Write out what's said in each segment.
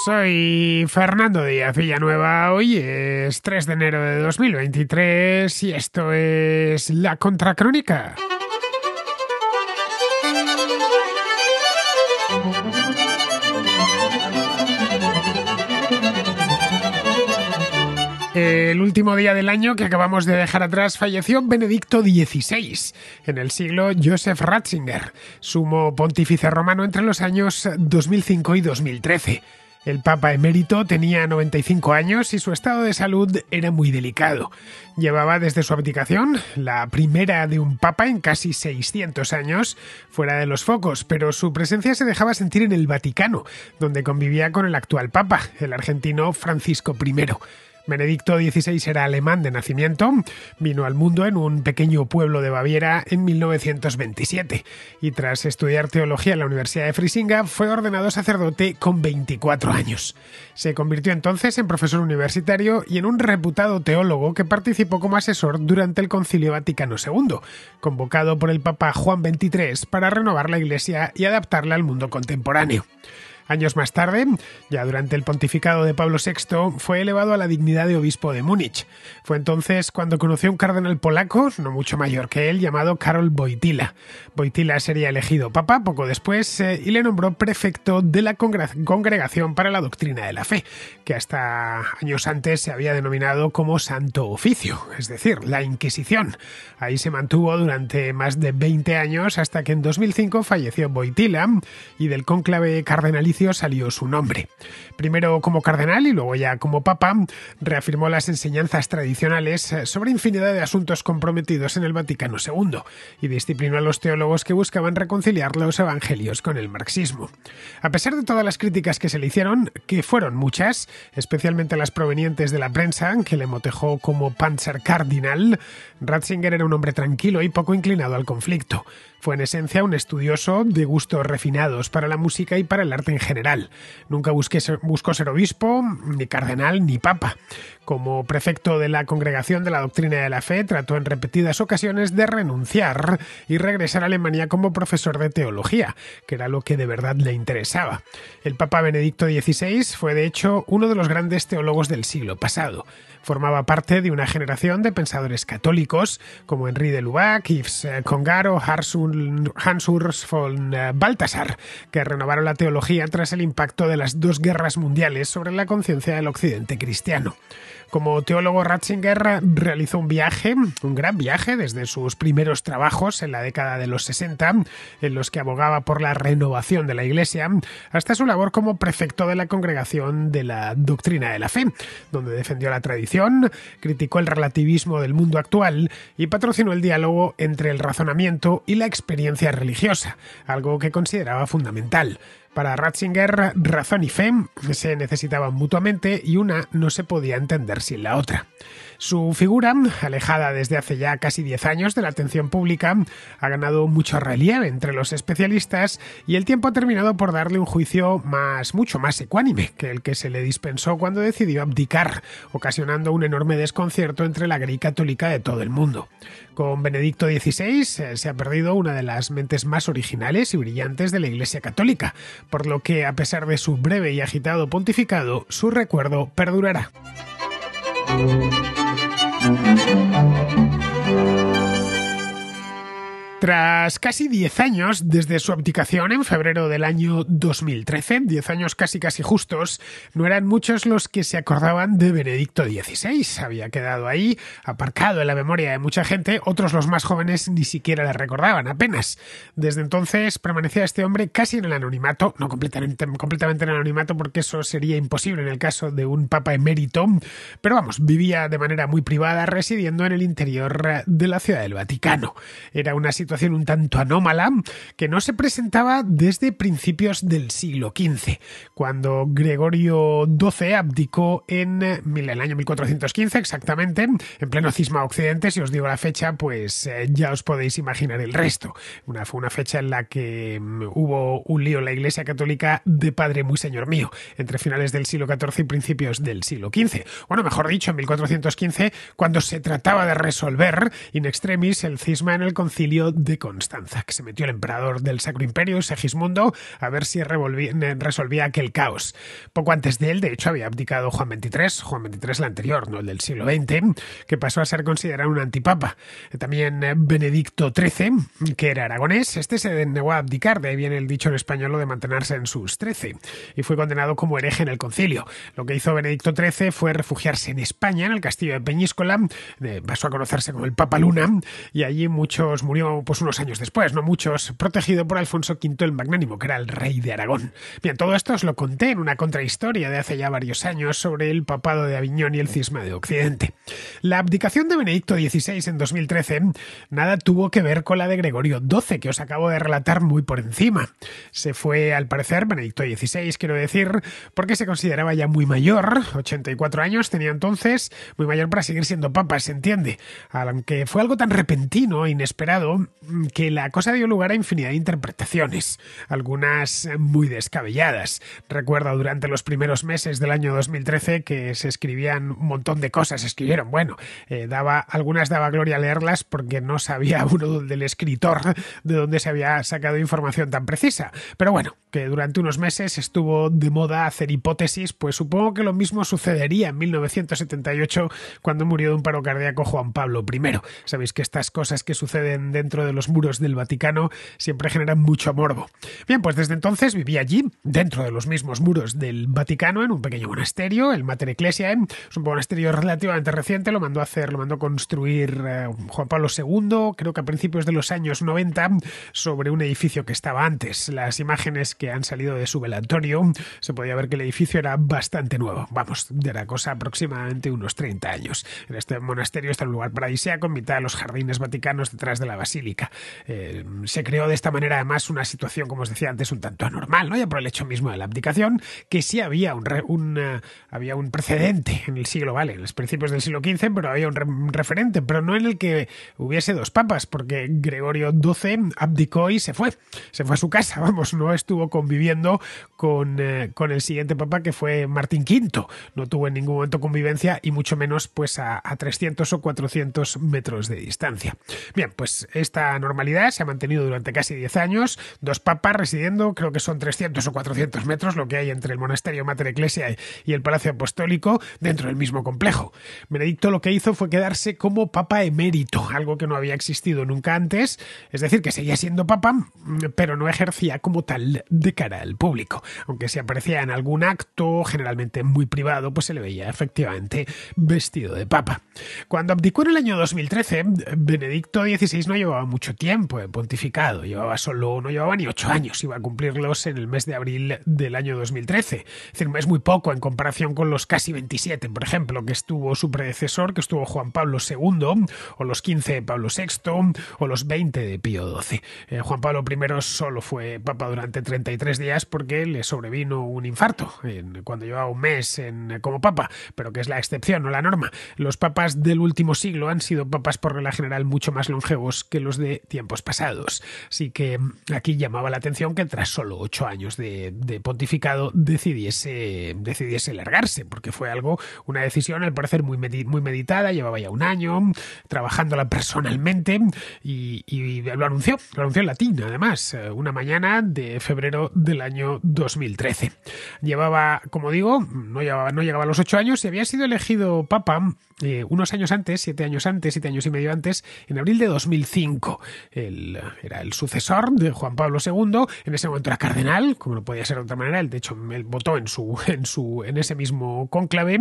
Soy Fernando Díaz Villanueva, hoy es 3 de enero de 2023 y esto es La Contracrónica. El último día del año que acabamos de dejar atrás falleció Benedicto XVI, en el siglo Joseph Ratzinger, sumo pontífice romano entre los años 2005 y 2013. El Papa emérito tenía 95 años y su estado de salud era muy delicado. Llevaba desde su abdicación, la primera de un papa en casi 600 años, fuera de los focos, pero su presencia se dejaba sentir en el Vaticano, donde convivía con el actual papa, el argentino Francisco I. Benedicto XVI era alemán de nacimiento, vino al mundo en un pequeño pueblo de Baviera en 1927 y tras estudiar teología en la Universidad de Frisinga fue ordenado sacerdote con 24 años. Se convirtió entonces en profesor universitario y en un reputado teólogo que participó como asesor durante el Concilio Vaticano II, convocado por el Papa Juan XXIII para renovar la Iglesia y adaptarla al mundo contemporáneo. Años más tarde, ya durante el pontificado de Pablo VI, fue elevado a la dignidad de obispo de Múnich. Fue entonces cuando conoció a un cardenal polaco, no mucho mayor que él, llamado Karol Wojtyła. Wojtyła sería elegido papa poco después y le nombró prefecto de la Congregación para la Doctrina de la Fe, que hasta años antes se había denominado como Santo Oficio, es decir, la Inquisición. Ahí se mantuvo durante más de 20 años hasta que en 2005 falleció Wojtyła y del cónclave cardenalicio salió su nombre. Primero como cardenal y luego ya como papa, reafirmó las enseñanzas tradicionales sobre infinidad de asuntos comprometidos en el Vaticano II y disciplinó a los teólogos que buscaban reconciliar los evangelios con el marxismo. A pesar de todas las críticas que se le hicieron, que fueron muchas, especialmente las provenientes de la prensa, que le motejó como Panzerkardinal, Ratzinger era un hombre tranquilo y poco inclinado al conflicto. Fue en esencia un estudioso de gustos refinados para la música y para el arte en general. Nunca buscó ser obispo, ni cardenal, ni papa. Como prefecto de la Congregación de la Doctrina de la Fe, trató en repetidas ocasiones de renunciar y regresar a Alemania como profesor de teología, que era lo que de verdad le interesaba. El Papa Benedicto XVI fue, de hecho, uno de los grandes teólogos del siglo pasado. Formaba parte de una generación de pensadores católicos como Henri de Lubac, Yves Congar, Hans Urs von Balthasar, que renovaron la teología tras el impacto de las dos guerras mundiales sobre la conciencia del occidente cristiano. Como teólogo, Ratzinger realizó un gran viaje desde sus primeros trabajos en la década de los 60, en los que abogaba por la renovación de la Iglesia, hasta su labor como prefecto de la Congregación de la Doctrina de la Fe, donde defendió la tradición, criticó el relativismo del mundo actual y patrocinó el diálogo entre el razonamiento y la experiencia religiosa, algo que consideraba fundamental. Para Ratzinger, razón y fe se necesitaban mutuamente y una no se podía entender sin la otra. Su figura, alejada desde hace ya casi 10 años de la atención pública, ha ganado mucho relieve entre los especialistas y el tiempo ha terminado por darle un juicio mucho más ecuánime que el que se le dispensó cuando decidió abdicar, ocasionando un enorme desconcierto entre la grey católica de todo el mundo. Con Benedicto XVI se ha perdido una de las mentes más originales y brillantes de la Iglesia católica, por lo que, a pesar de su breve y agitado pontificado, su recuerdo perdurará. Tras casi 10 años desde su abdicación en febrero del año 2013, 10 años casi justos, no eran muchos los que se acordaban de Benedicto XVI. Había quedado ahí, aparcado en la memoria de mucha gente, otros, los más jóvenes, ni siquiera le recordaban apenas. Desde entonces permanecía este hombre casi en el anonimato, no completamente en el anonimato porque eso sería imposible en el caso de un papa emérito, pero vamos, vivía de manera muy privada residiendo en el interior de la Ciudad del Vaticano. Era una situación un tanto anómala que no se presentaba desde principios del siglo XV, cuando Gregorio XII abdicó en el año 1415 exactamente, en pleno cisma occidente. Si os digo la fecha, pues ya os podéis imaginar el resto. Fue una fecha en la que hubo un lío en la Iglesia Católica de padre muy señor mío, entre finales del siglo XIV y principios del siglo XV. Bueno, mejor dicho, en 1415, cuando se trataba de resolver in extremis el cisma en el concilio de Constanza, que se metió el emperador del Sacro Imperio, Segismundo, a ver si resolvía aquel caos. Poco antes de él, de hecho, había abdicado Juan XXIII el anterior, no el del siglo XX, que pasó a ser considerado un antipapa. También Benedicto XIII, que era aragonés, este se negó a abdicar, de ahí viene el dicho en español de mantenerse en sus 13, y fue condenado como hereje en el concilio. Lo que hizo Benedicto XIII fue refugiarse en España, en el castillo de Peñíscola, pasó a conocerse como el Papa Luna, y allí murió pues unos años después, no muchos, protegido por Alfonso V el Magnánimo, que era el rey de Aragón. Bien, todo esto os lo conté en una contrahistoria de hace ya varios años sobre el papado de Aviñón y el cisma de Occidente. La abdicación de Benedicto XVI en 2013 nada tuvo que ver con la de Gregorio XII, que os acabo de relatar muy por encima. Se fue, al parecer, Benedicto XVI, quiero decir, porque se consideraba ya muy mayor, 84 años tenía entonces, muy mayor para seguir siendo papa, se entiende, aunque fue algo tan repentino e inesperado que la cosa dio lugar a infinidad de interpretaciones, algunas muy descabelladas. Recuerdo durante los primeros meses del año 2013 que se escribían un montón de cosas, algunas daba gloria leerlas porque no sabía uno del escritor de dónde se había sacado información tan precisa, pero bueno, que durante unos meses estuvo de moda hacer hipótesis, pues supongo que lo mismo sucedería en 1978 cuando murió de un paro cardíaco Juan Pablo I. Sabéis que estas cosas que suceden dentro de los muros del Vaticano siempre generan mucho morbo. Bien, pues desde entonces viví allí, dentro de los mismos muros del Vaticano, en un pequeño monasterio, el Mater Ecclesiae. Es un monasterio relativamente reciente, lo mandó construir Juan Pablo II, creo que a principios de los años 90, sobre un edificio que estaba antes. Las imágenes que han salido de su velatorio, se podía ver que el edificio era bastante nuevo, de la cosa aproximadamente unos 30 años. En este monasterio está un lugar paradisíaco en mitad de los jardines vaticanos detrás de la basílica. Se creó de esta manera además una situación, como os decía antes, un tanto anormal, ¿no? Ya por el hecho mismo de la abdicación, que sí había un precedente en el siglo, en los principios del siglo XV, pero había un referente, pero no en el que hubiese dos papas, porque Gregorio XII abdicó y se fue a su casa, no estuvo conviviendo con el siguiente papa, que fue Martín V. No tuvo en ningún momento convivencia, y mucho menos pues a 300 o 400 metros de distancia. Bien, pues esta normalidad se ha mantenido durante casi 10 años, dos papas residiendo, creo que son 300 o 400 metros lo que hay entre el monasterio Mater Ecclesiae y el Palacio Apostólico, dentro del mismo complejo. Benedicto lo que hizo fue quedarse como papa emérito, algo que no había existido nunca antes, es decir, que seguía siendo papa, pero no ejercía como tal de cara al público. Aunque si aparecía en algún acto, generalmente muy privado, pues se le veía efectivamente vestido de papa. Cuando abdicó en el año 2013, Benedicto XVI no llevaba mucho tiempo de pontificado, no llevaba ni 8 años, iba a cumplirlos en el mes de abril del año 2013. Es decir, es muy poco en comparación con los casi 27, por ejemplo, que estuvo su predecesor, que estuvo Juan Pablo II, o los 15 de Pablo VI, o los 20 de Pío XII. Juan Pablo I solo fue papa durante 33 días porque le sobrevino un infarto cuando llevaba un mes como papa, pero que es la excepción, no la norma. Los papas del último siglo han sido papas por regla general mucho más longevos que los de tiempos pasados. Así que aquí llamaba la atención que tras solo 8 años de pontificado decidiese largarse, porque fue una decisión al parecer muy meditada, llevaba ya un año trabajándola personalmente y lo anunció en latín, además, una mañana de febrero del año 2013. Llevaba, como digo, no llegaba a los 8 años y había sido elegido papa unos años antes, 7 años y medio antes, en abril de 2005. Él era el sucesor de Juan Pablo II, en ese momento era cardenal, como no podía ser de otra manera, él votó en ese mismo cónclave,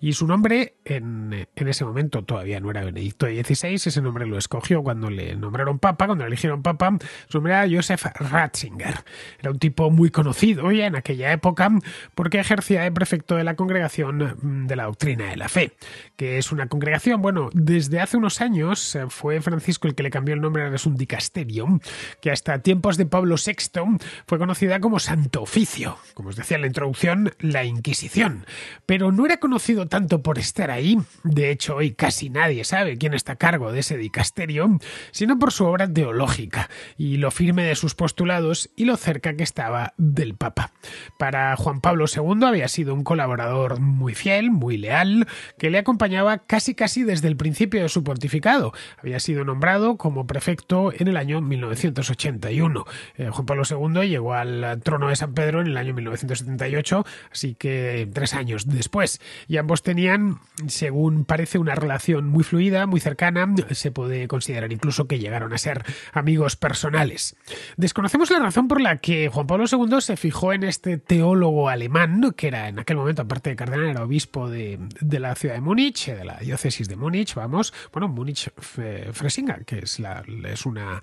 y su nombre en ese momento todavía no era Benedicto XVI, ese nombre lo escogió cuando le nombraron papa, cuando le eligieron papa. Su nombre era Josef Ratzinger. Era un tipo muy conocido ya en aquella época porque ejercía de prefecto de la Congregación de la Doctrina de la Fe, que es una congregación, desde hace unos años fue Francisco el que le cambió el nombre, es un dicasterio, que hasta tiempos de Pablo VI fue conocida como Santo Oficio, como os decía en la introducción, la Inquisición, pero no era conocido tanto por estar ahí, de hecho hoy casi nadie sabe quién está a cargo de ese dicasterio, sino por su obra teológica y lo firme de sus postulados y lo cerca que estaba del Papa. Para Juan Pablo II había sido un colaborador muy fiel, muy leal, que le acompañaba casi desde el principio de su pontificado. Había sido nombrado como prefecto en el año 1981. Juan Pablo II llegó al trono de San Pedro en el año 1978, así que 3 años después. Y ambos tenían, según parece, una relación muy fluida, muy cercana. Se puede considerar incluso que llegaron a ser amigos personales. Desconocemos la razón por la que Juan Pablo II se fijó en este teólogo alemán, que era en aquel momento, aparte de cardenal, era obispo de la ciudad de Múnich, de la diócesis de Múnich, Múnich-Fresinga, que es una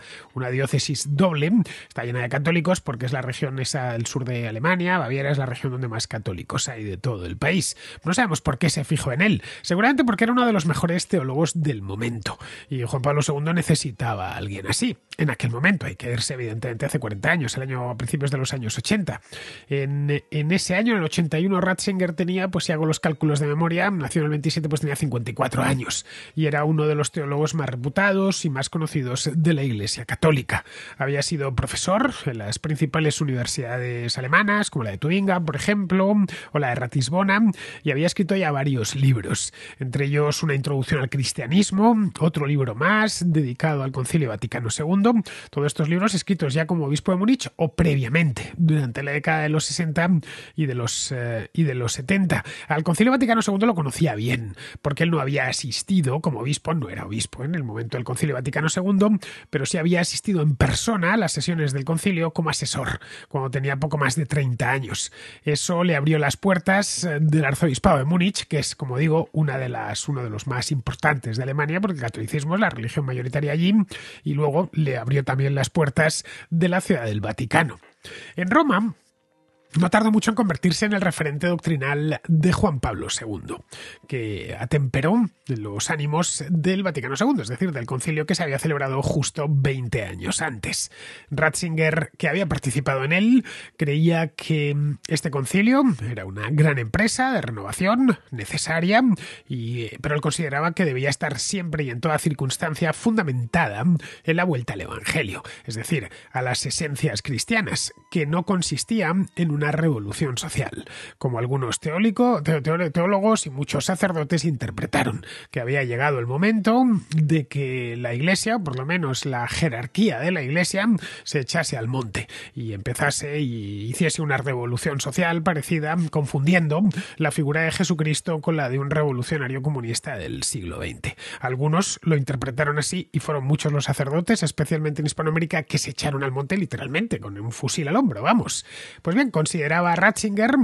diócesis doble, está llena de católicos porque es la región esa del sur de Alemania. Baviera es la región donde más católicos hay de todo el país. No sabemos por qué se fijó en él, seguramente porque era uno de los mejores teólogos del momento, y Juan Pablo II necesitaba a alguien así. En aquel momento, hay que irse evidentemente hace 40 años, a principios de los años 80. En ese año, en el 81, Ratzinger tenía, pues si hago los cálculos de memoria, nació en el 27, pues tenía 54 años, y era uno de los teólogos más reputados y más conocidos de la Iglesia Católica. Había sido profesor en las principales universidades alemanas, como la de Tübingen, por ejemplo, o la de Ratisbona, y había escrito ya varios libros, entre ellos una introducción al cristianismo, otro libro más dedicado al Concilio Vaticano II, todos estos libros escritos ya como obispo de Múnich o previamente, durante la década de los 60 y de los 70. Al Concilio Vaticano II lo conocía bien, porque él no había asistido como obispo, no era obispo en el momento del Concilio Vaticano II, pero sí había asistido en persona a las sesiones del concilio como asesor, cuando tenía poco más de 30 años. Eso le abrió las puertas del arzobispado de Múnich, que es, como digo, uno de los más importantes de Alemania, porque el catolicismo es la religión mayoritaria allí, y luego le abrió también las puertas de la Ciudad del Vaticano. En Roma no tardó mucho en convertirse en el referente doctrinal de Juan Pablo II, que atemperó los ánimos del Vaticano II, es decir, del concilio que se había celebrado justo 20 años antes. Ratzinger, que había participado en él, creía que este concilio era una gran empresa de renovación necesaria, pero él consideraba que debía estar siempre y en toda circunstancia fundamentada en la vuelta al Evangelio, es decir, a las esencias cristianas, que no consistían en una revolución social, como algunos teólogos y muchos sacerdotes interpretaron, que había llegado el momento de que la Iglesia, o por lo menos la jerarquía de la Iglesia, se echase al monte y empezase y hiciese una revolución social parecida, confundiendo la figura de Jesucristo con la de un revolucionario comunista del siglo XX. Algunos lo interpretaron así y fueron muchos los sacerdotes, especialmente en Hispanoamérica, que se echaron al monte literalmente, con un fusil al hombro, vamos. Pues bien, consideraba Ratzinger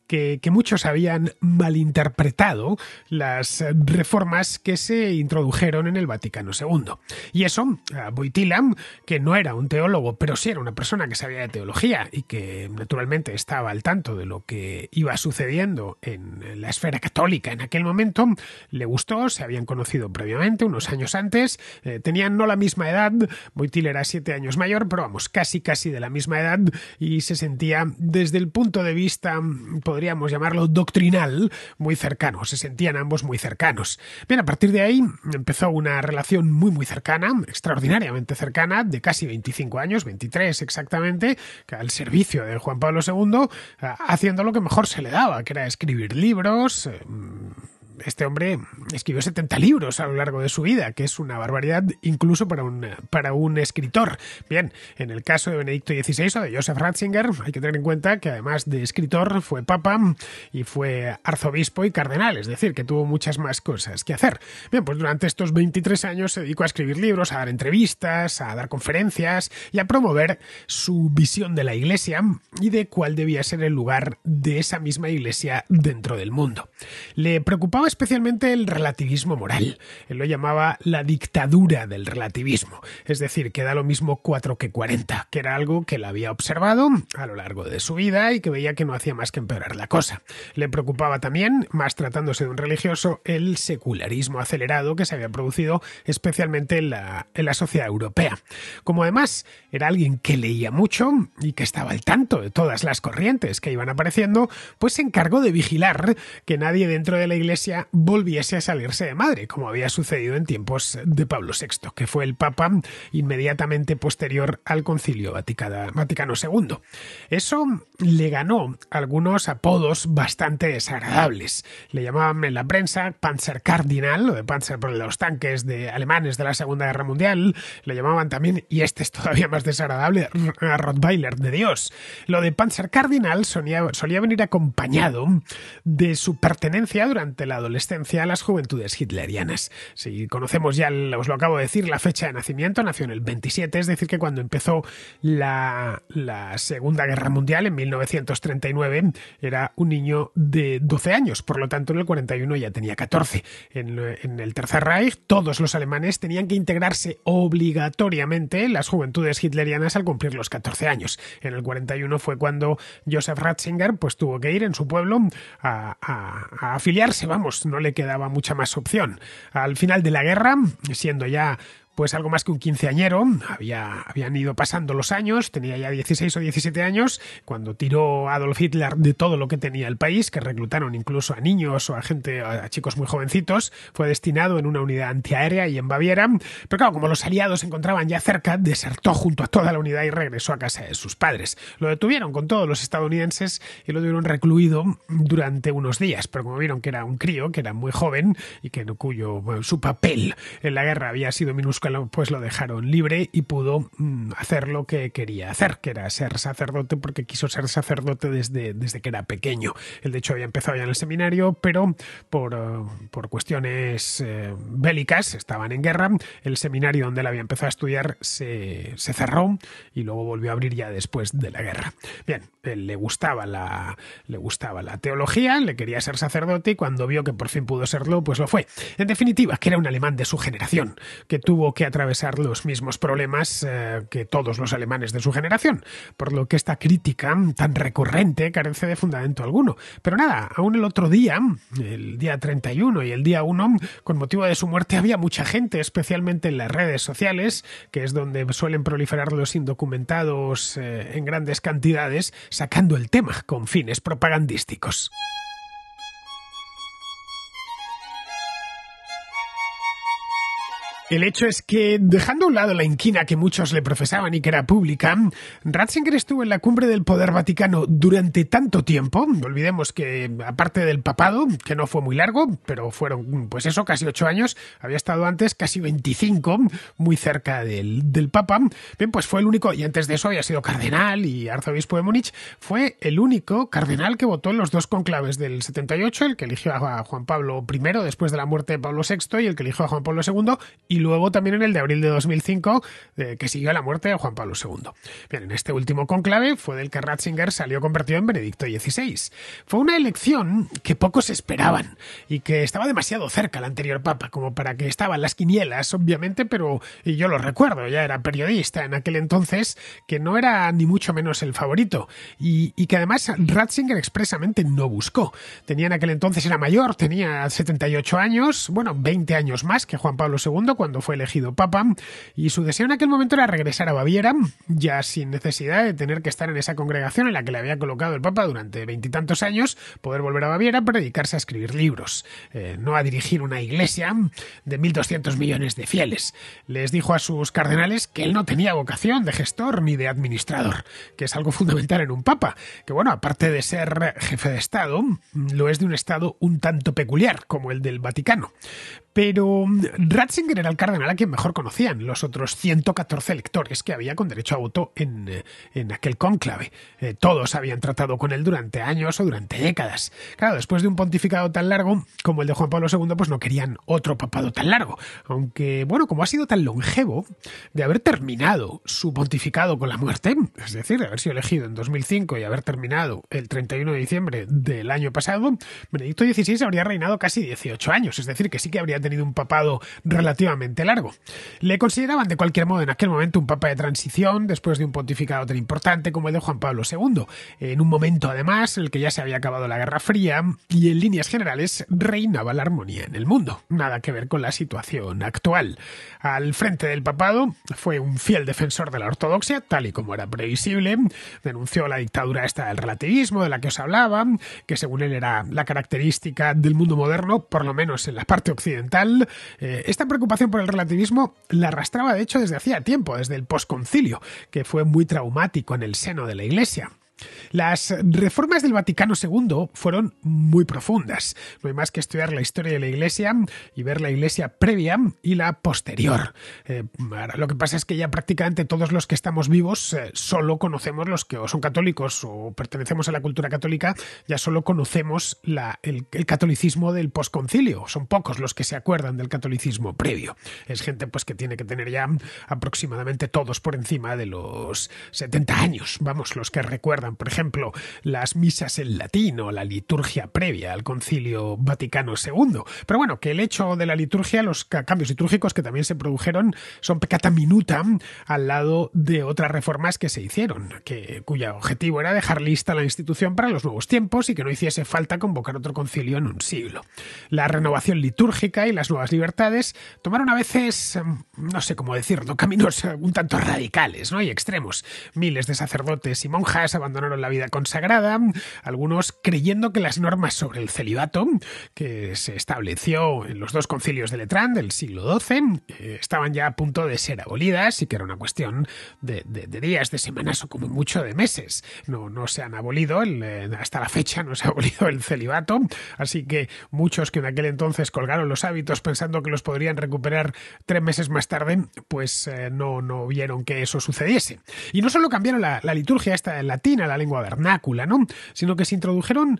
que muchos habían malinterpretado las reformas que se introdujeron en el Vaticano II. Y eso, Wojtyła, que no era un teólogo, pero sí era una persona que sabía de teología y que naturalmente estaba al tanto de lo que iba sucediendo en la esfera católica en aquel momento, le gustó, se habían conocido previamente, unos años antes, tenían no la misma edad, Wojtyła era 7 años mayor, pero vamos, casi de la misma edad, y se sentía desde el punto de vista, podríamos llamarlo doctrinal, muy cercano, se sentían ambos muy cercanos. Bien, a partir de ahí empezó una relación muy cercana, extraordinariamente cercana, de casi 25 años, 23 exactamente, al servicio de Juan Pablo II, haciendo lo que mejor se le daba, que era escribir libros. Este hombre escribió 70 libros a lo largo de su vida, que es una barbaridad incluso para un escritor. Bien, en el caso de Benedicto XVI o de Joseph Ratzinger, hay que tener en cuenta que además de escritor fue papa y fue arzobispo y cardenal, es decir, que tuvo muchas más cosas que hacer. Bien, pues durante estos 23 años se dedicó a escribir libros, a dar entrevistas, a dar conferencias y a promover su visión de la Iglesia y de cuál debía ser el lugar de esa misma Iglesia dentro del mundo. Le preocupaba especialmente el relativismo moral. Él lo llamaba la dictadura del relativismo, es decir, que da lo mismo 4 que 40, que era algo que él había observado a lo largo de su vida y que veía que no hacía más que empeorar la cosa. Le preocupaba también, más tratándose de un religioso, el secularismo acelerado que se había producido especialmente en la sociedad europea. Como además era alguien que leía mucho y que estaba al tanto de todas las corrientes que iban apareciendo, pues se encargó de vigilar que nadie dentro de la Iglesia Iglesia volviese a salirse de madre, como había sucedido en tiempos de Pablo VI, que fue el Papa inmediatamente posterior al Concilio Vaticano II. Eso le ganó algunos apodos bastante desagradables. Le llamaban en la prensa Panzerkardinal, o de Panzer por los tanques alemanes de la Segunda Guerra Mundial. Le llamaban también, y este es todavía más desagradable, a Rottweiler de Dios. Lo de Panzerkardinal solía venir acompañado de su pertenencia durante la adolescencia a las juventudes hitlerianas. Si conocemos ya, os lo acabo de decir, la fecha de nacimiento, nació en el 27, es decir, que cuando empezó la Segunda Guerra Mundial, en 1939, era un niño de 12 años, por lo tanto en el 41 ya tenía 14. En el Tercer Reich, todos los alemanes tenían que integrarse obligatoriamente en las juventudes hitlerianas al cumplir los 14 años. En el 41 fue cuando Joseph Ratzinger pues tuvo que ir en su pueblo a afiliarse, vamos, no le quedaba mucha más opción. Al final de la guerra, siendo ya pues algo más que un quinceañero, habían ido pasando los años, tenía ya 16 o 17 años, cuando tiró Adolf Hitler de todo lo que tenía el país, que reclutaron incluso a niños o a chicos muy jovencitos, fue destinado en una unidad antiaérea y en Baviera, pero claro, como los aliados se encontraban ya cerca, desertó junto a toda la unidad y regresó a casa de sus padres. Lo detuvieron con todos los estadounidenses y lo tuvieron recluido durante unos días, pero como vieron que era un crío, que era muy joven y su papel en la guerra había sido minúsculo, pues lo dejaron libre y pudo hacer lo que quería hacer, que era ser sacerdote, porque quiso ser sacerdote desde que era pequeño. Él de hecho había empezado ya en el seminario, pero por cuestiones bélicas, estaban en guerra, el seminario donde él había empezado a estudiar se cerró y luego volvió a abrir ya después de la guerra. Bien, él le gustaba la teología, le quería ser sacerdote y cuando vio que por fin pudo serlo, pues lo fue. En definitiva, que era un alemán de su generación, que tuvo que atravesar los mismos problemas que todos los alemanes de su generación, por lo que esta crítica tan recurrente carece de fundamento alguno. Pero nada, aún el otro día, el día 31 y el día 1, con motivo de su muerte había mucha gente, especialmente en las redes sociales, que es donde suelen proliferar los indocumentados en grandes cantidades, sacando el tema con fines propagandísticos. El hecho es que, dejando a un lado la inquina que muchos le profesaban y que era pública, Ratzinger estuvo en la cumbre del poder vaticano durante tanto tiempo. No olvidemos que, aparte del papado, que no fue muy largo, pero fueron, pues eso, casi 8 años, había estado antes casi 25, muy cerca del papa. Bien, pues fue el único, y antes de eso había sido cardenal y arzobispo de Múnich, fue el único cardenal que votó en los dos conclaves del 78, el que eligió a Juan Pablo I después de la muerte de Pablo VI y el que eligió a Juan Pablo II, y luego también en el de abril de 2005, que siguió a la muerte de Juan Pablo II. Bien, en este último conclave fue del que Ratzinger salió convertido en Benedicto XVI. Fue una elección que pocos esperaban y que estaba demasiado cerca al anterior papa, como para que estaban las quinielas, obviamente, pero y yo lo recuerdo, ya era periodista en aquel entonces, que no era ni mucho menos el favorito y que además Ratzinger expresamente no buscó. Tenía en aquel entonces, era mayor, tenía 78 años, bueno, 20 años más que Juan Pablo II, cuando fue elegido papa, y su deseo en aquel momento era regresar a Baviera, ya sin necesidad de tener que estar en esa congregación en la que le había colocado el papa durante 20 y tantos años, poder volver a Baviera para dedicarse a escribir libros, no a dirigir una iglesia de 1.200 millones de fieles. Les dijo a sus cardenales que él no tenía vocación de gestor ni de administrador, que es algo fundamental en un papa, que bueno, aparte de ser jefe de Estado, lo es de un Estado un tanto peculiar, como el del Vaticano. Pero Ratzinger era el cardenal a quien mejor conocían los otros 114 electores que había con derecho a voto en aquel cónclave. Todos habían tratado con él durante años o durante décadas. Claro, después de un pontificado tan largo como el de Juan Pablo II, pues no querían otro papado tan largo. Aunque, bueno, como ha sido tan longevo, de haber terminado su pontificado con la muerte, es decir, de haber sido elegido en 2005 y haber terminado el 31 de diciembre del año pasado, Benedicto XVI habría reinado casi 18 años, es decir, que sí que habría tenido un papado relativamente largo. Le consideraban de cualquier modo en aquel momento un papa de transición después de un pontificado tan importante como el de Juan Pablo II, en un momento además en el que ya se había acabado la Guerra Fría y en líneas generales reinaba la armonía en el mundo. Nada que ver con la situación actual. Al frente del papado fue un fiel defensor de la ortodoxia, tal y como era previsible. Denunció la dictadura esta del relativismo de la que os hablaba, que según él era la característica del mundo moderno, por lo menos en la parte occidental. Esta preocupación por el relativismo la arrastraba de hecho desde hacía tiempo, desde el posconcilio, que fue muy traumático en el seno de la Iglesia. Las reformas del Vaticano II fueron muy profundas. No hay más que estudiar la historia de la Iglesia y ver la Iglesia previa y la posterior. Lo que pasa es que ya prácticamente todos los que estamos vivos solo conocemos, los que o son católicos o pertenecemos a la cultura católica, ya solo conocemos el catolicismo del posconcilio. Son pocos los que se acuerdan del catolicismo previo. Es gente pues que tiene que tener ya aproximadamente todos por encima de los 70 años. Vamos, los que recuerdan, por ejemplo, las misas en latín o la liturgia previa al Concilio Vaticano II. Pero bueno, que el hecho de la liturgia, los cambios litúrgicos que también se produjeron, son peccata minuta al lado de otras reformas que se hicieron, cuyo objetivo era dejar lista la institución para los nuevos tiempos y que no hiciese falta convocar otro concilio en un siglo. La renovación litúrgica y las nuevas libertades tomaron a veces, no sé cómo decirlo, caminos un tanto radicales, ¿no? Y extremos. Miles de sacerdotes y monjas abandonaron la vida consagrada, algunos creyendo que las normas sobre el celibato, que se estableció en los dos concilios de Letrán del siglo XII, estaban ya a punto de ser abolidas y que era una cuestión de días, de semanas o como mucho de meses. No se han abolido, hasta la fecha no se ha abolido el celibato, así que muchos que en aquel entonces colgaron los hábitos pensando que los podrían recuperar 3 meses más tarde, pues no vieron que eso sucediese. Y no solo cambiaron la liturgia esta en latín, la lengua vernácula, ¿no? Sino que se introdujeron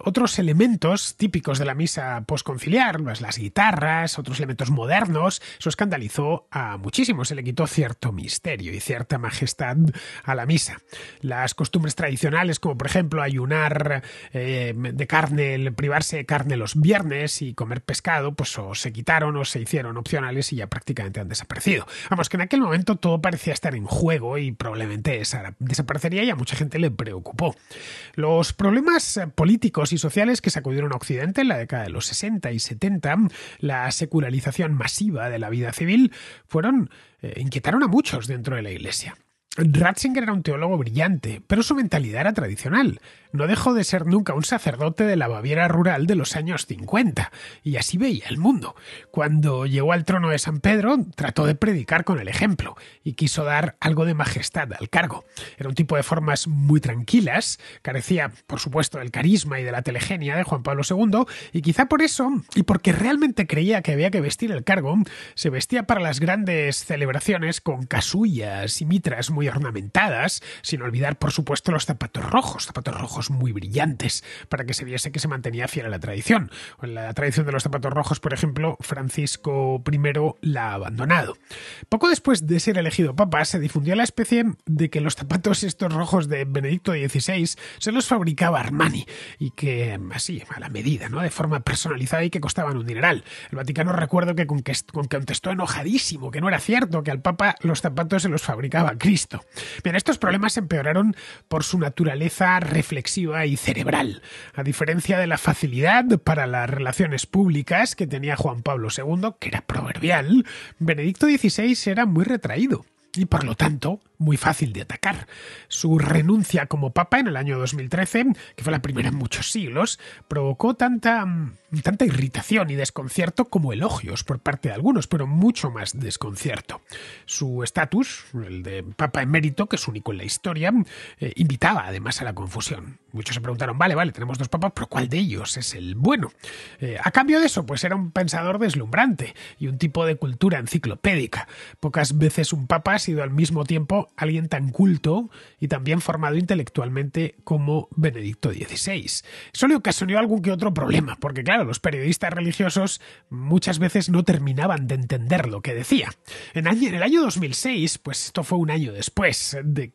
otros elementos típicos de la misa posconciliar, las guitarras, otros elementos modernos. Eso escandalizó a muchísimos, se le quitó cierto misterio y cierta majestad a la misa. Las costumbres tradicionales, como por ejemplo ayunar de carne, privarse de carne los viernes y comer pescado, pues o se quitaron o se hicieron opcionales y ya prácticamente han desaparecido. Vamos, que en aquel momento todo parecía estar en juego y probablemente desaparecería y a mucha gente le preocupó. Los problemas políticos y sociales que sacudieron a Occidente en la década de los 60 y 70, la secularización masiva de la vida civil, inquietaron a muchos dentro de la Iglesia. Ratzinger era un teólogo brillante, pero su mentalidad era tradicional. No dejó de ser nunca un sacerdote de la Baviera rural de los años 50, y así veía el mundo. Cuando llegó al trono de San Pedro, trató de predicar con el ejemplo, y quiso dar algo de majestad al cargo. Era un tipo de formas muy tranquilas, carecía, por supuesto, del carisma y de la telegenia de Juan Pablo II, y quizá por eso, y porque realmente creía que había que vestir el cargo, se vestía para las grandes celebraciones con casullas y mitras muy ornamentadas, sin olvidar, por supuesto, los zapatos rojos muy brillantes, para que se viese que se mantenía fiel a la tradición. En la tradición de los zapatos rojos, por ejemplo, Francisco I la ha abandonado. Poco después de ser elegido papa, se difundió la especie de que los zapatos estos rojos de Benedicto XVI se los fabricaba Armani, y que así, a la medida, ¿no? De forma personalizada y que costaban un dineral. El Vaticano recuerdo que contestó enojadísimo que no era cierto, que al papa los zapatos se los fabricaba Cristo. Bien, estos problemas se empeoraron por su naturaleza reflexiva y cerebral. A diferencia de la facilidad para las relaciones públicas que tenía Juan Pablo II, que era proverbial, Benedicto XVI era muy retraído y, por lo tanto, muy fácil de atacar. Su renuncia como papa en el año 2013, que fue la primera en muchos siglos, provocó tanta irritación y desconcierto como elogios por parte de algunos, pero mucho más desconcierto. Su estatus, el de papa emérito, que es único en la historia, invitaba además a la confusión. Muchos se preguntaron, vale, tenemos 2 papas, pero ¿cuál de ellos es el bueno? A cambio de eso, pues era un pensador deslumbrante y un tipo de cultura enciclopédica. Pocas veces un papa ha sido al mismo tiempo alguien tan culto y tan bien formado intelectualmente como Benedicto XVI. Eso le ocasionó algún que otro problema, porque claro, los periodistas religiosos muchas veces no terminaban de entender lo que decía. En el año 2006, pues esto fue un año después de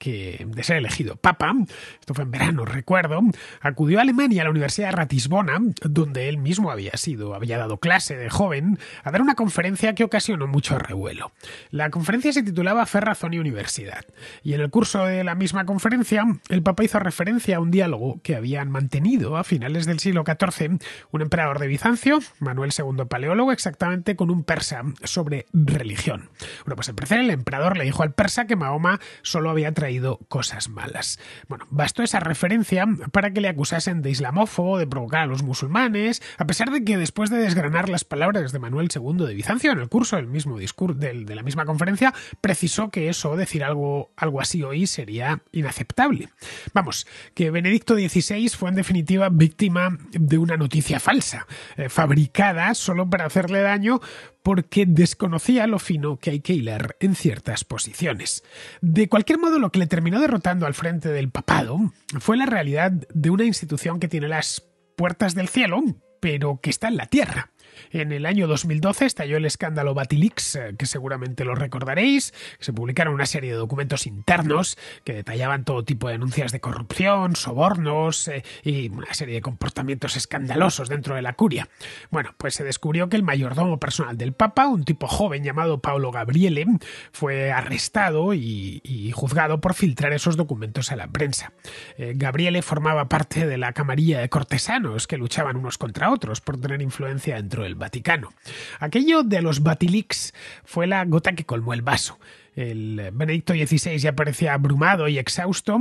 ser elegido papa, esto fue en verano, recuerdo, acudió a Alemania, a la Universidad de Ratisbona, donde él mismo había dado clase de joven, a dar una conferencia que ocasionó mucho revuelo. La conferencia se titulaba Fe, Razón y Universidad, y en el curso de la misma conferencia, el Papa hizo referencia a un diálogo que habían mantenido a finales del siglo XIV un emperador de Bizancio, Manuel II Paleólogo, exactamente con un persa sobre religión. Bueno, pues al parecer el emperador le dijo al persa que Mahoma solo había traído cosas malas. Bueno, bastó esa referencia para que le acusasen de islamófobo, de provocar a los musulmanes, a pesar de que después de desgranar las palabras de Manuel II de Bizancio en el curso del mismo discurso de la misma conferencia, precisó que decir algo así hoy sería inaceptable. Vamos, que Benedicto XVI fue en definitiva víctima de una noticia falsa, fabricada solo para hacerle daño porque desconocía lo fino que hay que hilar en ciertas posiciones. De cualquier modo, lo que le terminó derrotando al frente del papado fue la realidad de una institución que tiene las puertas del cielo, pero que está en la tierra. En el año 2012 estalló el escándalo Batilix, que seguramente lo recordaréis. Se publicaron una serie de documentos internos que detallaban todo tipo de denuncias de corrupción, sobornos y una serie de comportamientos escandalosos dentro de la curia. Bueno, pues se descubrió que el mayordomo personal del Papa, un tipo joven llamado Paolo Gabriele, fue arrestado y juzgado por filtrar esos documentos a la prensa. Gabriele formaba parte de la camarilla de cortesanos que luchaban unos contra otros por tener influencia dentro del Vaticano. Aquello de los Batilix fue la gota que colmó el vaso. El Benedicto XVI ya parecía abrumado y exhausto,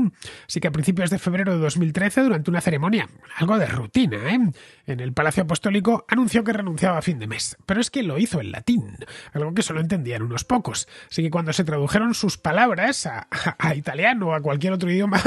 así que a principios de febrero de 2013, durante una ceremonia, algo de rutina, en el Palacio Apostólico, anunció que renunciaba a fin de mes. Pero es que lo hizo en latín, algo que solo entendían unos pocos. Así que cuando se tradujeron sus palabras a italiano o a cualquier otro idioma,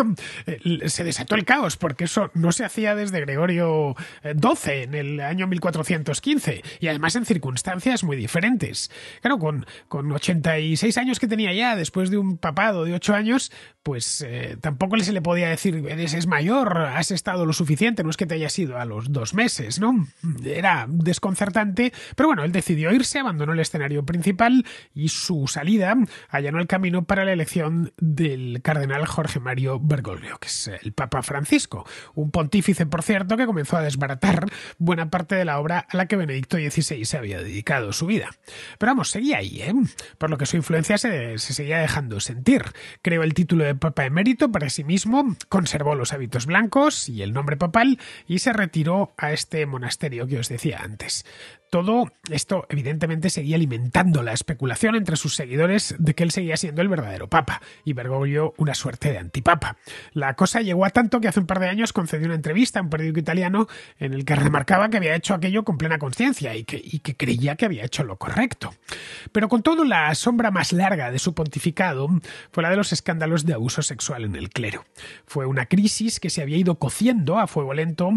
se desató el caos, porque eso no se hacía desde Gregorio XII, en el año 1415, y además en circunstancias muy diferentes. Claro, con 86 años que tenía ya, después de un papado de 8 años, pues tampoco se le podía decir, eres mayor, has estado lo suficiente, no es que te hayas ido a los 2 meses, ¿no? Era desconcertante, pero bueno, él decidió irse, abandonó el escenario principal y su salida allanó el camino para la elección del cardenal Jorge Mario Bergoglio, que es el Papa Francisco, un pontífice, por cierto, que comenzó a desbaratar buena parte de la obra a la que Benedicto XVI se había dedicado su vida. Pero vamos, seguía ahí, por lo que su influencia se seguía dejando sentir. Creó el título de Papa Emérito para sí mismo, conservó los hábitos blancos y el nombre papal y se retiró a este monasterio que os decía antes. Todo esto evidentemente seguía alimentando la especulación entre sus seguidores de que él seguía siendo el verdadero papa y Bergoglio una suerte de antipapa. La cosa llegó a tanto que hace un par de años concedió una entrevista a un periódico italiano en el que remarcaba que había hecho aquello con plena conciencia y que creía que había hecho lo correcto. Pero con todo, la sombra más larga de su pontificado fue la de los escándalos de abuso sexual en el clero. Fue una crisis que se había ido cociendo a fuego lento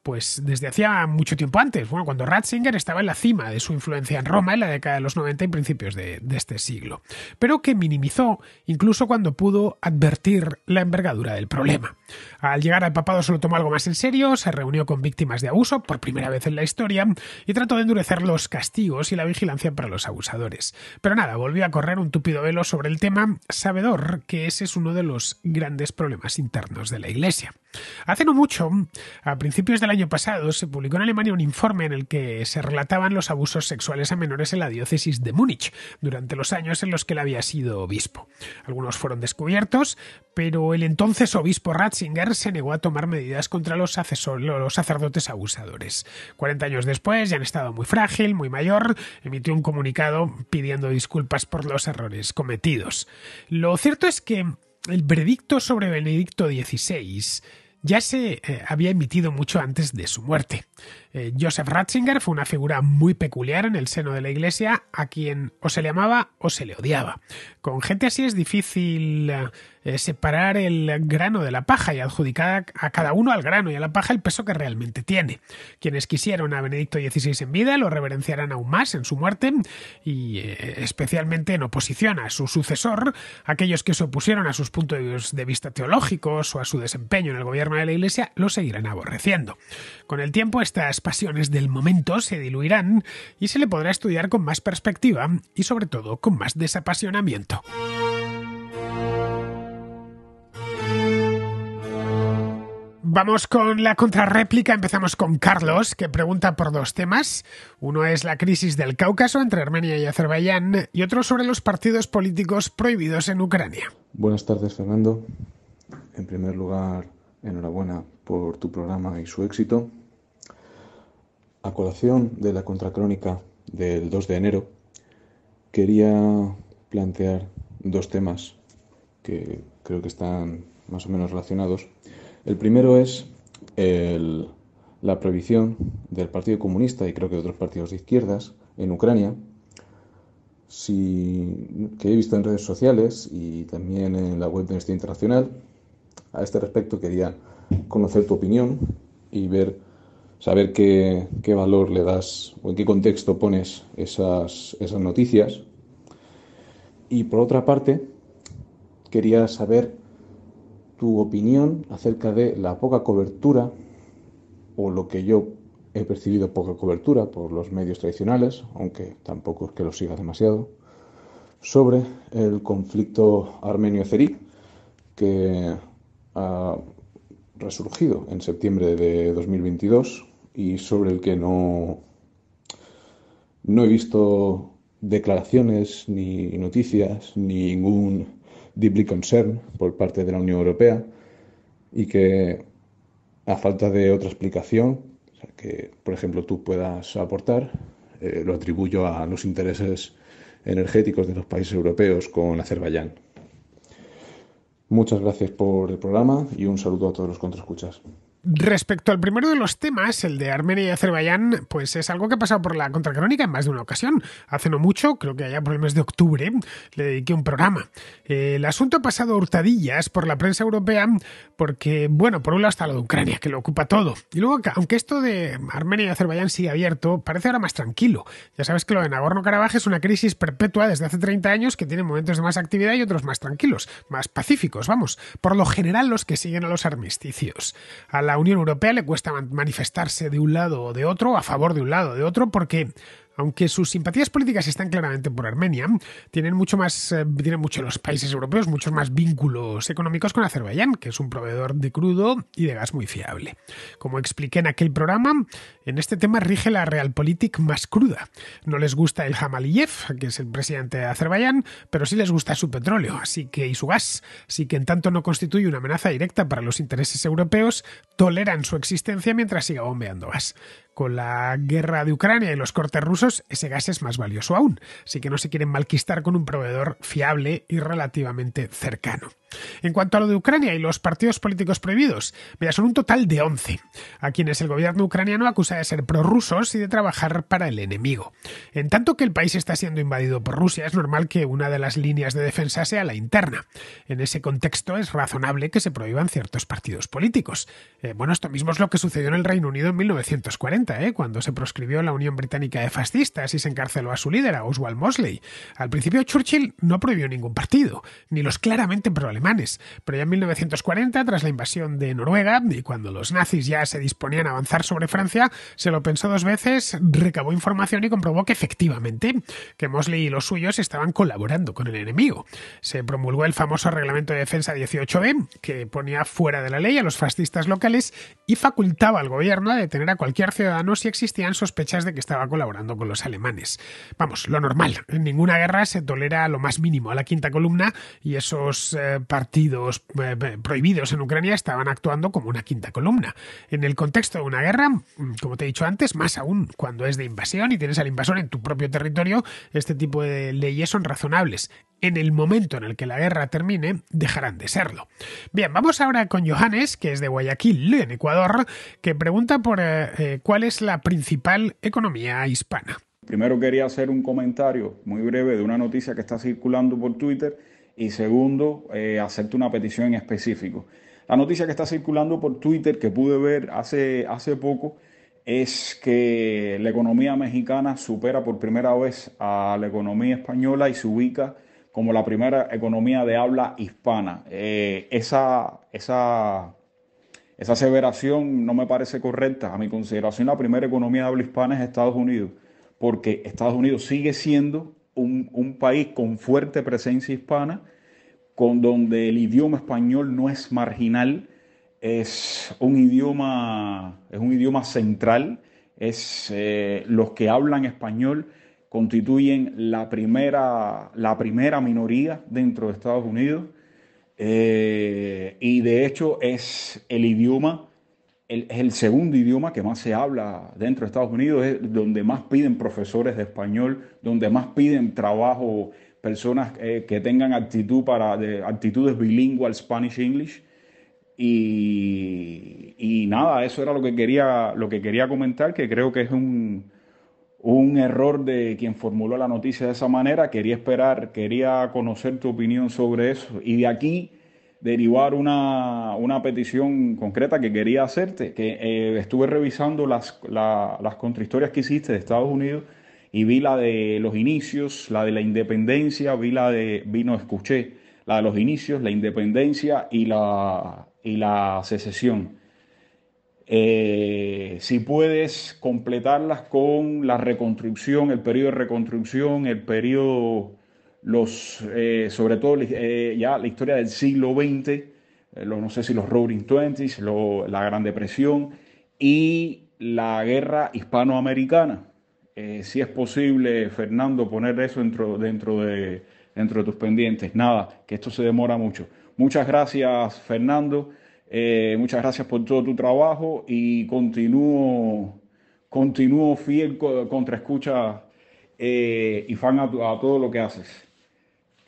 pues desde hacía mucho tiempo antes, cuando Ratzinger estaba en la cima de su influencia en Roma en la década de los 90 y principios de este siglo, pero que minimizó incluso cuando pudo advertir la envergadura del problema. Al llegar al papado se lo tomó algo más en serio, se reunió con víctimas de abuso por primera vez en la historia y trató de endurecer los castigos y la vigilancia para los abusadores. Pero nada, volvió a correr un tupido velo sobre el tema, sabedor que ese es uno de los grandes problemas internos de la Iglesia. Hace no mucho, a principios del año pasado, se publicó en Alemania un informe en el que se relataban los abusos sexuales a menores en la diócesis de Múnich durante los años en los que él había sido obispo. Algunos fueron descubiertos, pero el entonces obispo Ratzinger se negó a tomar medidas contra los sacerdotes abusadores. 40 años después, ya en estado muy frágil, muy mayor, emitió un comunicado pidiendo disculpas por los errores cometidos. Lo cierto es que el veredicto sobre Benedicto XVI ya se había emitido mucho antes de su muerte. Joseph Ratzinger fue una figura muy peculiar en el seno de la Iglesia, a quien o se le amaba o se le odiaba. Con gente así es difícil separar el grano de la paja y adjudicar a cada uno, al grano y a la paja, el peso que realmente tiene. Quienes quisieron a Benedicto XVI en vida lo reverenciarán aún más en su muerte y especialmente en oposición a su sucesor, aquellos que se opusieron a sus puntos de vista teológicos o a su desempeño en el gobierno de la Iglesia lo seguirán aborreciendo. Con el tiempo estas pasiones del momento se diluirán y se le podrá estudiar con más perspectiva y sobre todo con más desapasionamiento. Vamos con la contrarréplica. Empezamos con Carlos, que pregunta por dos temas. Uno es la crisis del Cáucaso entre Armenia y Azerbaiyán y otro sobre los partidos políticos prohibidos en Ucrania. Buenas tardes, Fernando. En primer lugar, enhorabuena por tu programa y su éxito. A colación de la contracrónica del 2 de enero, quería plantear dos temas que creo que están más o menos relacionados. El primero es la prohibición del Partido Comunista y creo que de otros partidos de izquierdas en Ucrania, que he visto en redes sociales y también en la web de Amnistía Internacional. A este respecto quería conocer tu opinión y saber qué valor le das o en qué contexto pones esas noticias. Y por otra parte, quería saber tu opinión acerca de la poca cobertura, o lo que yo he percibido poca cobertura por los medios tradicionales, aunque tampoco es que lo siga demasiado, sobre el conflicto armenio-azerí que ha resurgido en septiembre de 2022 y sobre el que no he visto declaraciones, ni noticias, ni ningún deeply concern por parte de la Unión Europea, y que a falta de otra explicación, o sea, que por ejemplo tú puedas aportar, lo atribuyo a los intereses energéticos de los países europeos con Azerbaiyán. Muchas gracias por el programa y un saludo a todos los contraescuchas. Respecto al primero de los temas, el de Armenia y Azerbaiyán, pues es algo que ha pasado por la contracrónica en más de una ocasión. Hace no mucho, creo que allá por el mes de octubre, le dediqué un programa. El asunto ha pasado a hurtadillas por la prensa europea porque, bueno, por un lado está lo de Ucrania, que lo ocupa todo. Y luego, aunque esto de Armenia y Azerbaiyán sigue abierto, parece ahora más tranquilo. Ya sabes que lo de Nagorno-Karabaj es una crisis perpetua desde hace 30 años que tiene momentos de más actividad y otros más tranquilos, más pacíficos, vamos. Por lo general los que siguen a los armisticios. A la Unión Europea le cuesta manifestarse de un lado o de otro, a favor de un lado o de otro, porque aunque sus simpatías políticas están claramente por Armenia, tienen muchos los países europeos muchos más vínculos económicos con Azerbaiyán, que es un proveedor de crudo y de gas muy fiable. Como expliqué en aquel programa, en este tema rige la realpolitik más cruda. No les gusta Ilham Aliyev, que es el presidente de Azerbaiyán, pero sí les gusta su petróleo y su gas. Así que en tanto no constituye una amenaza directa para los intereses europeos, toleran su existencia mientras siga bombeando gas. Con la guerra de Ucrania y los cortes rusos, ese gas es más valioso aún, así que no se quieren malquistar con un proveedor fiable y relativamente cercano. En cuanto a lo de Ucrania y los partidos políticos prohibidos, mira, son un total de 11, a quienes el gobierno ucraniano acusa de ser prorrusos y de trabajar para el enemigo. En tanto que el país está siendo invadido por Rusia, es normal que una de las líneas de defensa sea la interna. En ese contexto es razonable que se prohíban ciertos partidos políticos. Esto mismo es lo que sucedió en el Reino Unido en 1940, cuando se proscribió la Unión Británica de Fascistas y se encarceló a su líder, a Oswald Mosley. Al principio Churchill no prohibió ningún partido, ni los claramente proalemanes, pero ya en 1940, tras la invasión de Noruega, y cuando los nazis ya se disponían a avanzar sobre Francia, se lo pensó dos veces, recabó información y comprobó que efectivamente, que Mosley y los suyos estaban colaborando con el enemigo. Se promulgó el famoso Reglamento de Defensa 18B, que ponía fuera de la ley a los fascistas locales y facultaba al gobierno a detener a cualquier ciudadano si existían sospechas de que estaba colaborando con los alemanes. Vamos, lo normal. En ninguna guerra se tolera lo más mínimo a la quinta columna y esos partidos prohibidos en Ucrania estaban actuando como una quinta columna. En el contexto de una guerra, como te he dicho antes, más aún cuando es de invasión y tienes al invasor en tu propio territorio, este tipo de leyes son razonables. En el momento en el que la guerra termine, dejarán de serlo. Bien, vamos ahora con Johannes, que es de Guayaquil, en Ecuador, que pregunta por cuál es la principal economía hispana. Primero quería hacer un comentario muy breve de una noticia que está circulando por Twitter y segundo, hacerte una petición en específico. La noticia que está circulando por Twitter, que pude ver hace poco, es que la economía mexicana supera por primera vez a la economía española y se ubica como la primera economía de habla hispana. Esa aseveración no me parece correcta. A mi consideración, la primera economía de habla hispana es Estados Unidos, porque Estados Unidos sigue siendo un país con fuerte presencia hispana, con donde el idioma español no es marginal, es un idioma central, los que hablan español constituyen la primera minoría dentro de Estados Unidos, y de hecho es es el segundo idioma que más se habla dentro de Estados Unidos, es donde más piden profesores de español, donde más piden trabajo, personas que tengan actitudes bilingües, Spanish-English. Y nada, eso era lo que quería comentar, que creo que es un error de quien formuló la noticia de esa manera. Quería conocer tu opinión sobre eso. Y de aquí derivar una petición concreta que quería hacerte, que estuve revisando las contrahistorias que hiciste de Estados Unidos y vi la de los inicios, la de la independencia, escuché la de los inicios, la independencia y la secesión. Si puedes completarlas con la reconstrucción, el periodo de reconstrucción, el periodo, sobre todo ya la historia del siglo XX, no sé si los Roaring Twenties, la Gran Depresión y la guerra hispanoamericana. Si es posible, Fernando, poner eso dentro de tus pendientes. Nada, que esto se demora mucho. Muchas gracias, Fernando. Muchas gracias por todo tu trabajo y continúo fiel contra escucha y fan a todo lo que haces.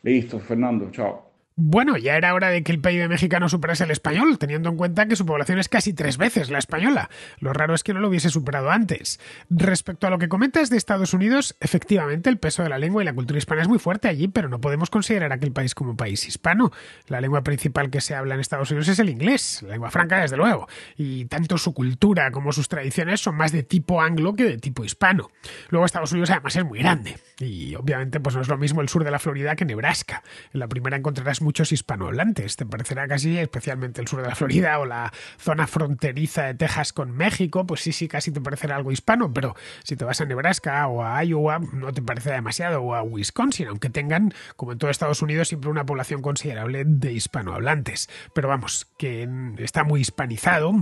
Listo, Fernando, chao. Bueno, ya era hora de que el PIB mexicano superase el español, teniendo en cuenta que su población es casi 3 veces la española. Lo raro es que no lo hubiese superado antes. Respecto a lo que comentas de Estados Unidos, efectivamente el peso de la lengua y la cultura hispana es muy fuerte allí, pero no podemos considerar aquel país como país hispano. La lengua principal que se habla en Estados Unidos es el inglés, la lengua franca desde luego, y tanto su cultura como sus tradiciones son más de tipo anglo que de tipo hispano. Luego Estados Unidos además es muy grande, y obviamente pues no es lo mismo el sur de la Florida que Nebraska. En la primera encontrarás muchos hispanohablantes. Te parecerá casi, especialmente el sur de la Florida o la zona fronteriza de Texas con México, pues sí, casi te parecerá algo hispano, pero si te vas a Nebraska o a Iowa no te parecerá demasiado, o a Wisconsin, aunque tengan, como en todo Estados Unidos, siempre una población considerable de hispanohablantes. Pero vamos, que está muy hispanizado.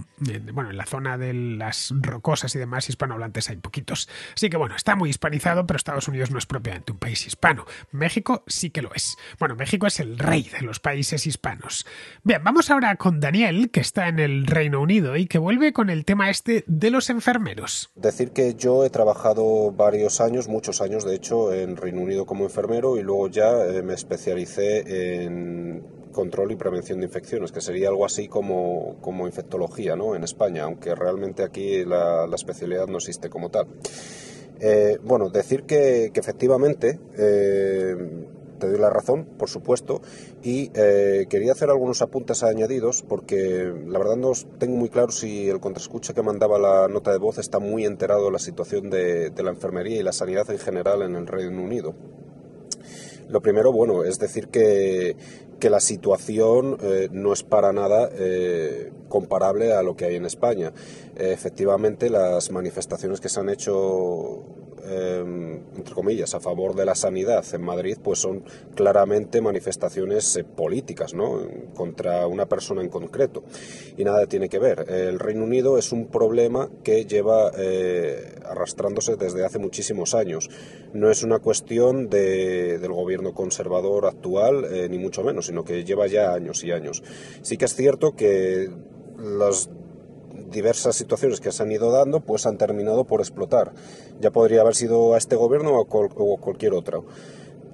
Bueno, en la zona de las rocosas y demás hispanohablantes hay poquitos. Así que bueno, está muy hispanizado, pero Estados Unidos no es propiamente un país hispano. México sí que lo es. Bueno, México es el rey de los países hispanos. Bien, vamos ahora con Daniel, que está en el Reino Unido y que vuelve con el tema este de los enfermeros. Decir que yo he trabajado varios años, muchos años de hecho, en Reino Unido como enfermero y luego ya me especialicé en control y prevención de infecciones, que sería algo así como infectología, ¿no?, en España, aunque realmente aquí la especialidad no existe como tal. Bueno, decir que efectivamente te doy la razón, por supuesto, y quería hacer algunos apuntes añadidos porque la verdad no tengo muy claro si el contraescucha que mandaba la nota de voz está muy enterado de la situación de la enfermería y la sanidad en general en el Reino Unido. Lo primero, bueno, es decir que la situación no es para nada comparable a lo que hay en España. Efectivamente, las manifestaciones que se han hecho, entre comillas, a favor de la sanidad en Madrid, pues son claramente manifestaciones políticas, ¿no?, contra una persona en concreto. Y nada tiene que ver. El Reino Unido es un problema que lleva arrastrándose desde hace muchísimos años. No es una cuestión del gobierno conservador actual, ni mucho menos, sino que lleva ya años y años. Sí que es cierto que las diversas situaciones que se han ido dando pues han terminado por explotar. Ya podría haber sido a este gobierno o cualquier otro.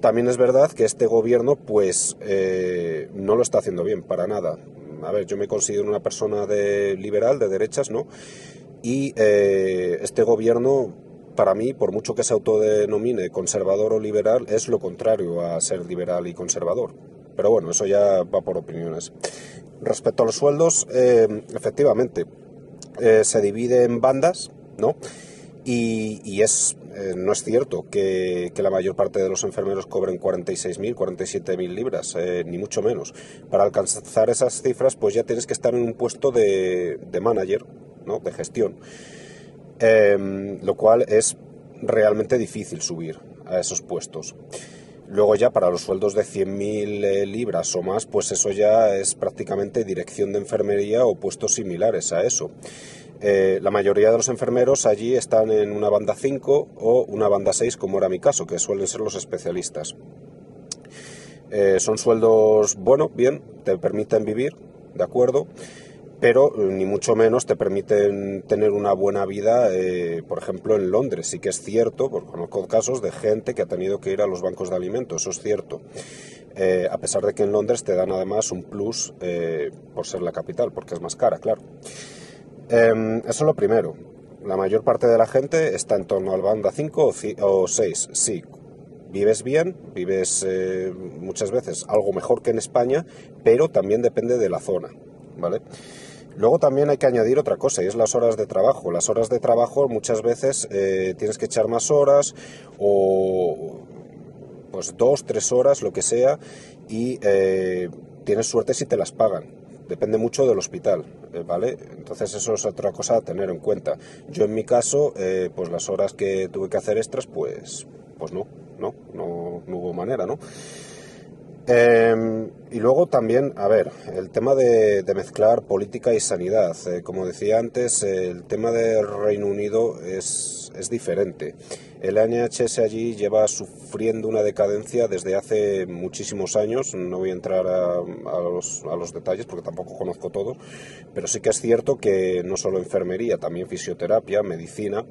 También es verdad que este gobierno pues no lo está haciendo bien, para nada. A ver, yo me considero una persona liberal, de derechas, ¿no? Y este gobierno, para mí, por mucho que se autodenomine conservador o liberal, es lo contrario a ser liberal y conservador. Pero bueno, eso ya va por opiniones. Respecto a los sueldos, efectivamente, se divide en bandas, ¿no? Y no es cierto que la mayor parte de los enfermeros cobren 46.000, 47.000 libras, ni mucho menos. Para alcanzar esas cifras, pues ya tienes que estar en un puesto de manager, ¿no? De gestión, lo cual es realmente difícil subir a esos puestos. Luego ya para los sueldos de 100.000 libras o más, pues eso ya es prácticamente dirección de enfermería o puestos similares a eso. La mayoría de los enfermeros allí están en una banda 5 o una banda 6, como era mi caso, que suelen ser los especialistas. Son sueldos, bueno, bien, te permiten vivir, de acuerdo, pero ni mucho menos te permiten tener una buena vida, por ejemplo, en Londres. Sí que es cierto, porque conozco casos de gente que ha tenido que ir a los bancos de alimentos, eso es cierto. A pesar de que en Londres te dan además un plus por ser la capital, porque es más cara, claro. Eso es lo primero. La mayor parte de la gente está en torno al banda 5 o 6. Sí, vives bien, vives muchas veces algo mejor que en España, pero también depende de la zona, ¿vale? Luego también hay que añadir otra cosa, y es las horas de trabajo. Las horas de trabajo muchas veces tienes que echar más horas, o pues 2, 3 horas, lo que sea, y tienes suerte si te las pagan. Depende mucho del hospital, ¿vale? Entonces eso es otra cosa a tener en cuenta. Yo en mi caso, pues las horas que tuve que hacer extras, pues no hubo manera, ¿no? Y luego también, a ver, el tema de mezclar política y sanidad. Como decía antes, el tema del Reino Unido es diferente. El NHS allí lleva sufriendo una decadencia desde hace muchísimos años. No voy a entrar a los detalles porque tampoco conozco todo, pero sí que es cierto que no solo enfermería, también fisioterapia, medicina,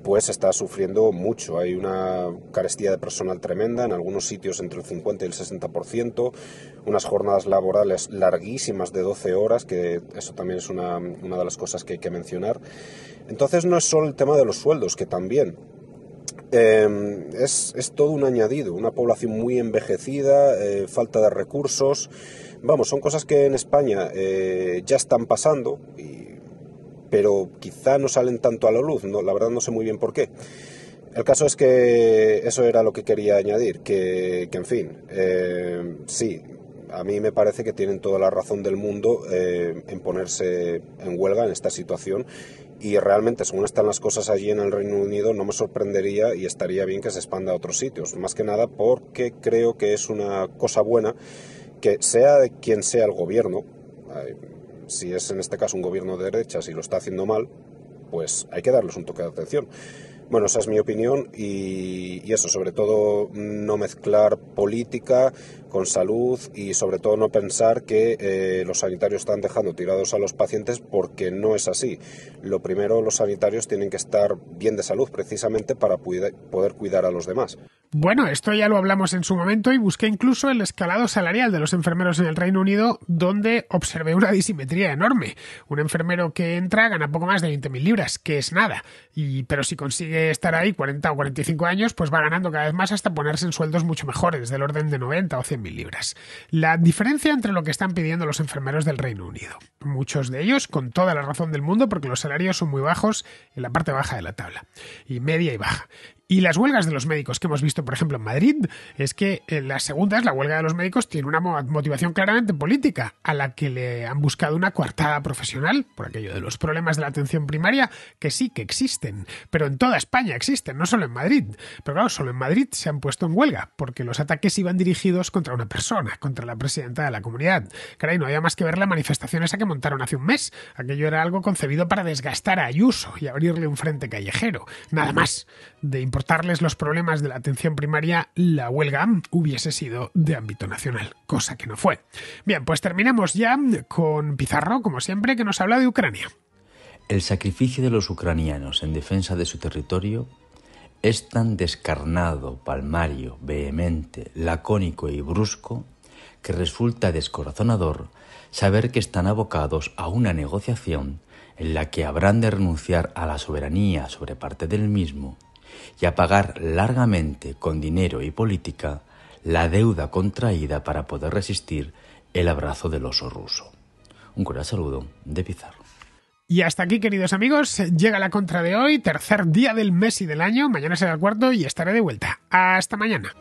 pues está sufriendo mucho. Hay una carestía de personal tremenda, en algunos sitios entre el 50 y el 60%, unas jornadas laborales larguísimas de 12 horas, que eso también es una de las cosas que hay que mencionar. Entonces no es solo el tema de los sueldos, que también es todo un añadido, una población muy envejecida, falta de recursos. Vamos, son cosas que en España ya están pasando, pero quizá no salen tanto a la luz, no, la verdad no sé muy bien por qué. El caso es que eso era lo que quería añadir, que en fin, sí, a mí me parece que tienen toda la razón del mundo en ponerse en huelga en esta situación, y realmente, según están las cosas allí en el Reino Unido, no me sorprendería y estaría bien que se expanda a otros sitios, más que nada porque creo que es una cosa buena que sea de quien sea el gobierno. Si es en este caso un gobierno de derechas y lo está haciendo mal, pues hay que darles un toque de atención. Bueno, esa es mi opinión, y eso, sobre todo no mezclar política con salud, y sobre todo no pensar que los sanitarios están dejando tirados a los pacientes, porque no es así. Lo primero, los sanitarios tienen que estar bien de salud precisamente para poder cuidar a los demás. Bueno, esto ya lo hablamos en su momento y busqué incluso el escalado salarial de los enfermeros en el Reino Unido, donde observé una disimetría enorme. Un enfermero que entra gana poco más de 20.000 libras, que es nada, pero si consigue estar ahí 40 o 45 años, pues va ganando cada vez más hasta ponerse en sueldos mucho mejores, del orden de 90 o 100.000 libras. La diferencia entre lo que están pidiendo los enfermeros del Reino Unido, muchos de ellos con toda la razón del mundo, porque los salarios son muy bajos en la parte baja de la tabla, y media y baja. Y las huelgas de los médicos que hemos visto, por ejemplo, en Madrid, es que en las segundas, la huelga de los médicos tiene una motivación claramente política, a la que le han buscado una coartada profesional por aquello de los problemas de la atención primaria, que sí que existen, pero en toda España existen, no solo en Madrid. Pero claro, solo en Madrid se han puesto en huelga, porque los ataques iban dirigidos contra una persona, contra la presidenta de la comunidad. Caray, no había más que ver la manifestación esa que montaron hace un mes. Aquello era algo concebido para desgastar a Ayuso y abrirle un frente callejero. Nada más. De importarles los problemas de la atención primaria, la huelga hubiese sido de ámbito nacional, cosa que no fue. Bien, pues terminamos ya con Pizarro, como siempre, que nos habla de Ucrania. El sacrificio de los ucranianos en defensa de su territorio es tan descarnado, palmario, vehemente, lacónico y brusco que resulta descorazonador saber que están abocados a una negociación en la que habrán de renunciar a la soberanía sobre parte del mismo y a pagar largamente con dinero y política la deuda contraída para poder resistir el abrazo del oso ruso. Un cordial saludo de Pizarro. Y hasta aquí, queridos amigos, llega la contra de hoy, tercer día del mes y del año. Mañana será el cuarto y estaré de vuelta. Hasta mañana.